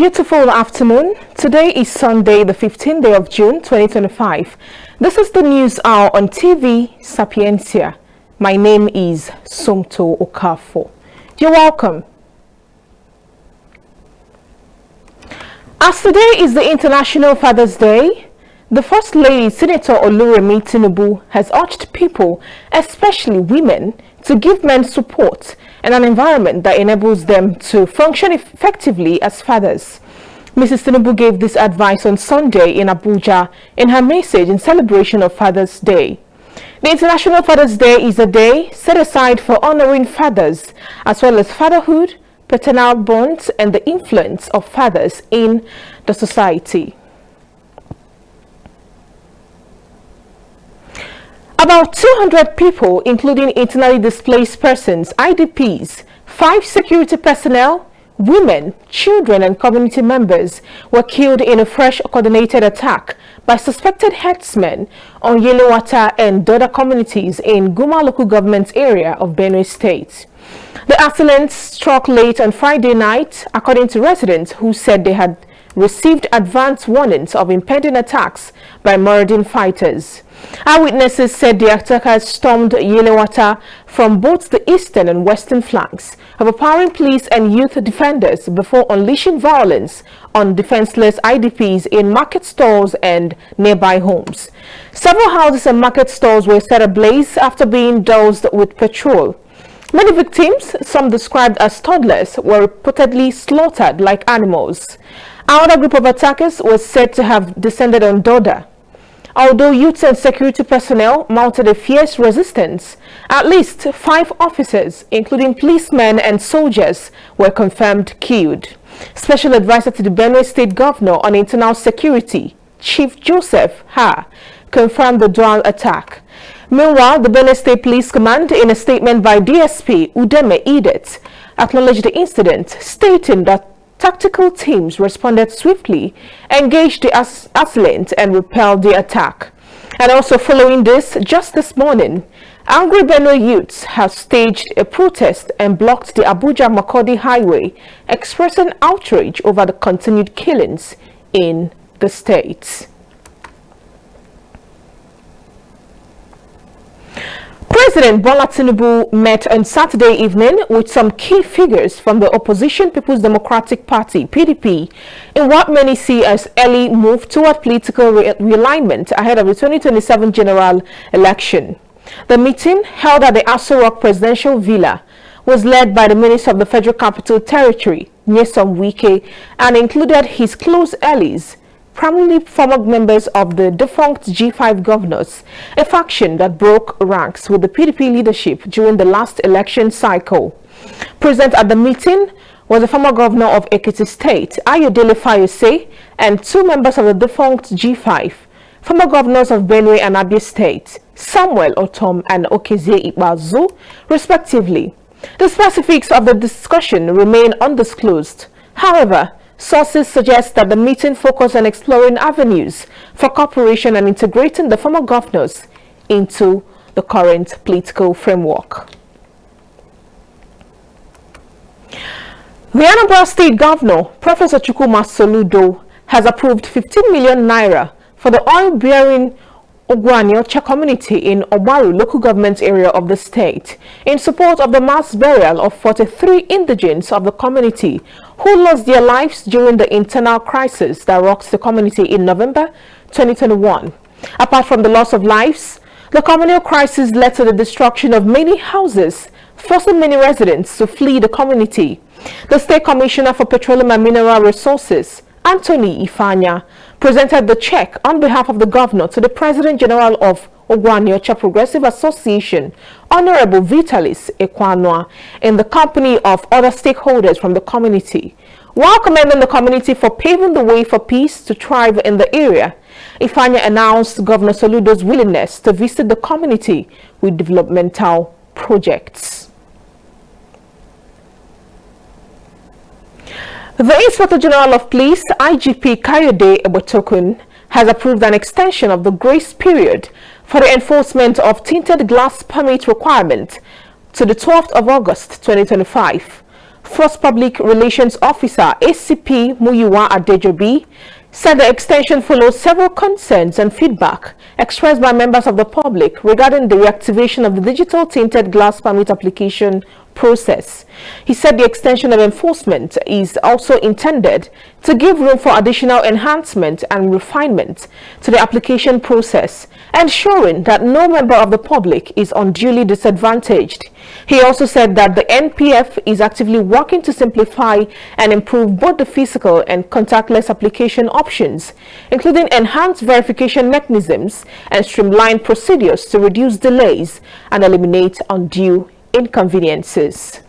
beautiful afternoon. Today is Sunday, the 15th day of June, 2025. This is the news hour on TV Sapientia. My name is Somto Okafo. You're welcome. As today is the International Father's Day, the First Lady, Senator Oluremi Tinubu, has urged people, especially women, to give men support and an environment that enables them to function effectively as fathers. Mrs. Tinubu gave this advice on Sunday in Abuja in her message in celebration of Father's Day. The International Father's Day is a day set aside for honoring fathers, as well as fatherhood, paternal bonds, and the influence of fathers in the society. About 200 people, including internally displaced persons, IDPs, 5 security personnel, women, children, and community members were killed in a fresh coordinated attack by suspected herdsmen on Yelewata and Doda communities in Guma local government area of Benue State. The accident struck late on Friday night, according to residents who said they had received advance warnings of impending attacks by marauding fighters. Eyewitnesses said the attackers stormed Yelewata from both the eastern and western flanks, overpowering police and youth defenders before unleashing violence on defenseless IDPs in market stalls and nearby homes. Several houses and market stalls were set ablaze after being doused with petrol. Many victims, some described as toddlers, were reportedly slaughtered like animals. Another group of attackers was said to have descended on Doda. Although youths and security personnel mounted a fierce resistance, at least 5 officers, including policemen and soldiers, were confirmed killed. Special advisor to the Benue State Governor on Internal Security, Chief Joseph Ha, confirmed the dual attack. Meanwhile, the Benue State Police Command, in a statement by DSP Udeme Edet, acknowledged the incident, stating that tactical teams responded swiftly, engaged the assailant, and repelled the attack. And also following this, just this morning, angry Benue youths have staged a protest and blocked the Abuja-Makurdi highway, expressing outrage over the continued killings in the state. President Bola Tinubu met on Saturday evening with some key figures from the opposition People's Democratic Party, PDP, in what many see as early move toward political realignment ahead of the 2027 general election. The meeting, held at the Aso Rock Presidential Villa, was led by the Minister of the Federal Capital Territory, Nyesom Wike, and included his close allies, primarily former members of the defunct G5 governors, a faction that broke ranks with the PDP leadership during the last election cycle. Present at the meeting was the former governor of Ekiti State, Ayodele Fayose, and 2 members of the defunct G5, former governors of Benue and Abia State, Samuel Otom and Okezie Ibazu, respectively. The specifics of the discussion remain undisclosed. However, sources suggest that the meeting focused on exploring avenues for cooperation and integrating the former governors into the current political framework. The Anambra State Governor, Professor Chukwuma Soludo, has approved 15 million naira for the oil-bearing Ogwaniocha community in Obaru local government area of the state in support of the mass burial of 43 indigents of the community who lost their lives during the internal crisis that rocks the community in November 2021. Apart from the loss of lives, the communal crisis led to the destruction of many houses, forcing many residents to flee the community. The State Commissioner for Petroleum and Mineral Resources, Anthony Ifanya, presented the check on behalf of the governor to the President General of Ogwaniocha Progressive Association, Honorable Vitalis Ekwanwa, in the company of other stakeholders from the community. While commending the community for paving the way for peace to thrive in the area, Ifanya announced Governor Soludo's willingness to visit the community with developmental projects. The Inspector General of Police, IGP Kayode Ebotokun, has approved an extension of the grace period for the enforcement of tinted glass permit requirement to the 12th of August 2025. First Public Relations Officer ACP Muyiwa Adejobi said the extension follows several concerns and feedback expressed by members of the public regarding the reactivation of the digital tinted glass permit application process. He said the extension of enforcement is also intended to give room for additional enhancement and refinement to the application process, ensuring that no member of the public is unduly disadvantaged. He also said that the NPF is actively working to simplify and improve both the physical and contactless application options, including enhanced verification mechanisms and streamlined procedures to reduce delays and eliminate undue inconveniences.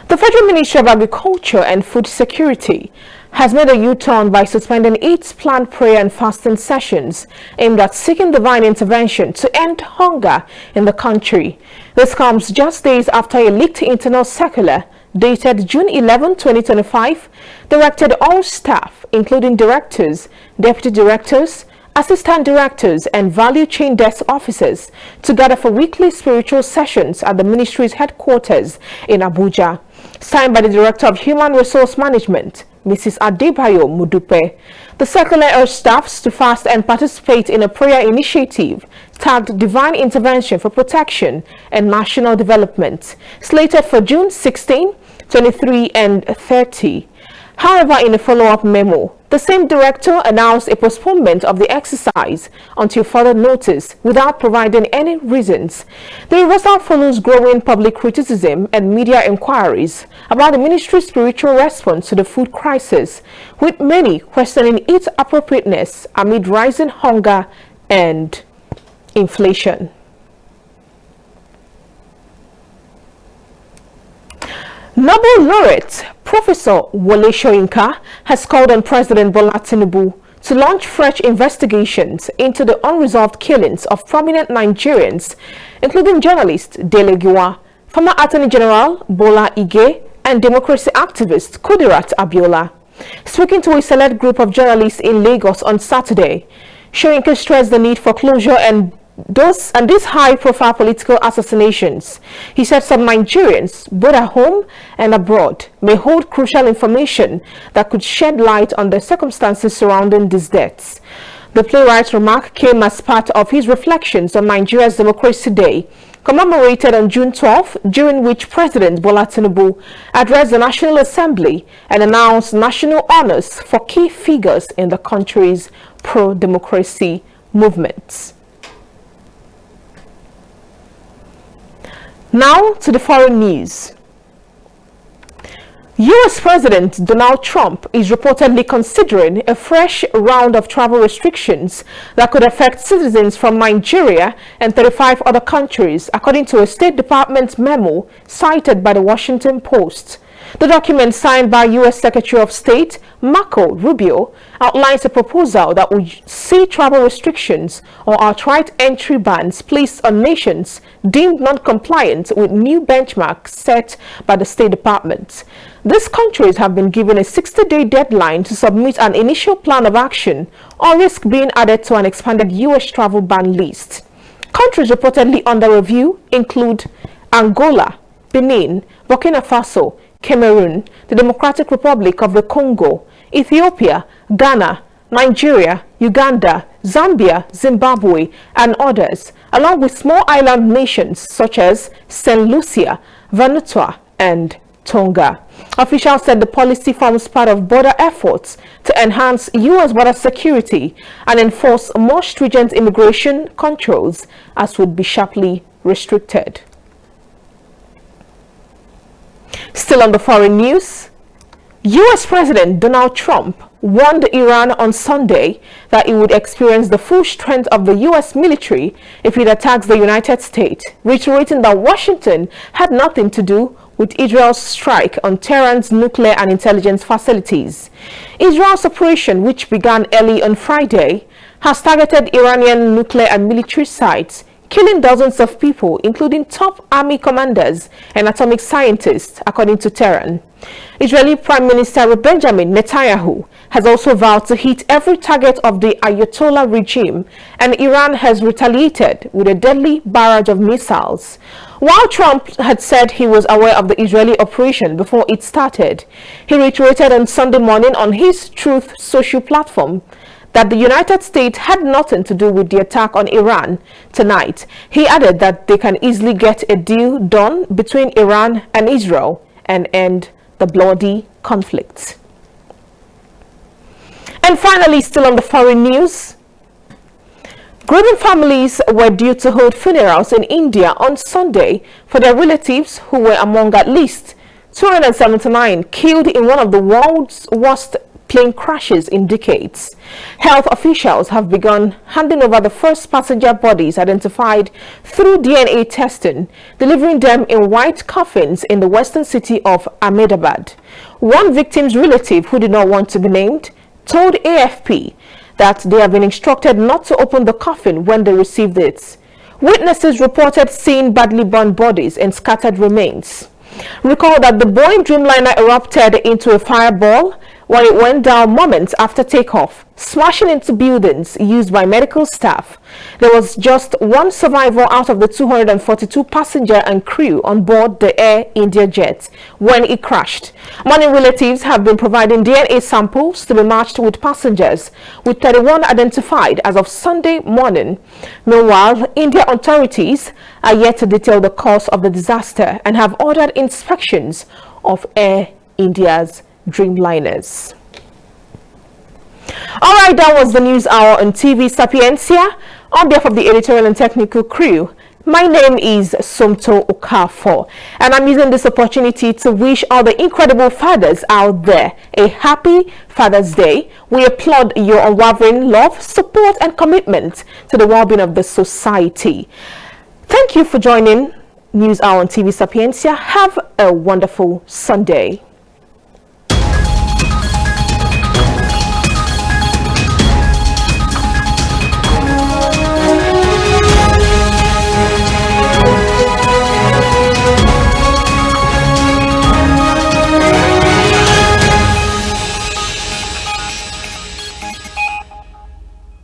The Federal Ministry of Agriculture and Food Security has made a U-turn by suspending its planned prayer and fasting sessions aimed at seeking divine intervention to end hunger in the country. This comes just days after a leaked internal circular dated June 11, 2025, directed all staff, including directors, deputy directors, assistant directors and value chain desk officers, to gather for weekly spiritual sessions at the ministry's headquarters in Abuja. Signed by the Director of Human Resource Management, Mrs. Adebayo Mudupe. The circular urged staffs to fast and participate in a prayer initiative tagged Divine Intervention for Protection and National Development, slated for June 16, 23 and 30. However, in a follow-up memo, the same director announced a postponement of the exercise until further notice without providing any reasons. The reversal follows growing public criticism and media inquiries about the ministry's spiritual response to the food crisis, with many questioning its appropriateness amid rising hunger and inflation. Nobel laureate Professor Wole Soyinka has called on President Bola Tinubu to launch fresh investigations into the unresolved killings of prominent Nigerians, including journalist Dele Giwa, former Attorney General Bola Ige, and democracy activist Kudirat Abiola. Speaking to a select group of journalists in Lagos on Saturday, Soyinka stressed the need for closure and these high-profile political assassinations. He said some Nigerians, both at home and abroad, may hold crucial information that could shed light on the circumstances surrounding these deaths. The playwright's remark came as part of his reflections on Nigeria's Democracy Day, commemorated on June 12, during which President Bola Tinubu addressed the National Assembly and announced national honors for key figures in the country's pro-democracy movements. Now to the foreign news. U.S. President Donald Trump is reportedly considering a fresh round of travel restrictions that could affect citizens from Nigeria and 35 other countries, according to a State Department memo cited by the Washington Post. The document, signed by U.S. Secretary of State Marco Rubio, outlines a proposal that would see travel restrictions or outright entry bans placed on nations deemed non-compliant with new benchmarks set by the State Department. These countries have been given a 60-day deadline to submit an initial plan of action or risk being added to an expanded U.S. travel ban list. Countries reportedly under review include Angola, Benin, Burkina Faso, Cameroon, the Democratic Republic of the Congo, Ethiopia, Ghana, Nigeria, Uganda, Zambia, Zimbabwe, and others, along with small island nations such as St. Lucia, Vanuatu, and Tonga. Officials said the policy forms part of border efforts to enhance U.S. border security and enforce more stringent immigration controls, as would be sharply restricted. Still on the foreign news, U.S. President Donald Trump warned Iran on Sunday that it would experience the full strength of the U.S. military if it attacks the United States, reiterating that Washington had nothing to do with Israel's strike on Tehran's nuclear and intelligence facilities. Israel's operation, which began early on Friday, has targeted Iranian nuclear and military sites, killing dozens of people, including top army commanders and atomic scientists, according to Tehran. Israeli Prime Minister Benjamin Netanyahu has also vowed to hit every target of the Ayatollah regime, and Iran has retaliated with a deadly barrage of missiles. While Trump had said he was aware of the Israeli operation before it started, he reiterated on Sunday morning on his Truth Social platform that the United States had nothing to do with the attack on Iran tonight. He added that they can easily get a deal done between Iran and Israel and end the bloody conflict. And finally, still on the foreign news, grieving families were due to hold funerals in India on Sunday for their relatives who were among at least 279 killed in one of the world's worst plane crashes in decades. Health officials have begun handing over the first passenger bodies identified through DNA testing, delivering them in white coffins in the western city of Ahmedabad. One victim's relative, who did not want to be named, told AFP that they have been instructed not to open the coffin when they received it. Witnesses reported seeing badly burned bodies and scattered remains. Recall that the Boeing Dreamliner erupted into a fireball when it went down moments after takeoff, smashing into buildings used by medical staff. There was just one survivor out of the 242 passenger and crew on board the Air India jet when it crashed. Many relatives have been providing DNA samples to be matched with passengers, with 31 identified as of Sunday morning. Meanwhile, Indian authorities are yet to detail the cause of the disaster and have ordered inspections of Air India's Dreamliners. Alright, that was the news hour on TV Sapiencia. On behalf of the editorial and technical crew, my name is Somto Okafor, and I'm using this opportunity to wish all the incredible fathers out there a happy Father's Day. We applaud your unwavering love, support, and commitment to the well-being of the society. Thank you for joining News Hour on TV Sapiencia. Have a wonderful Sunday.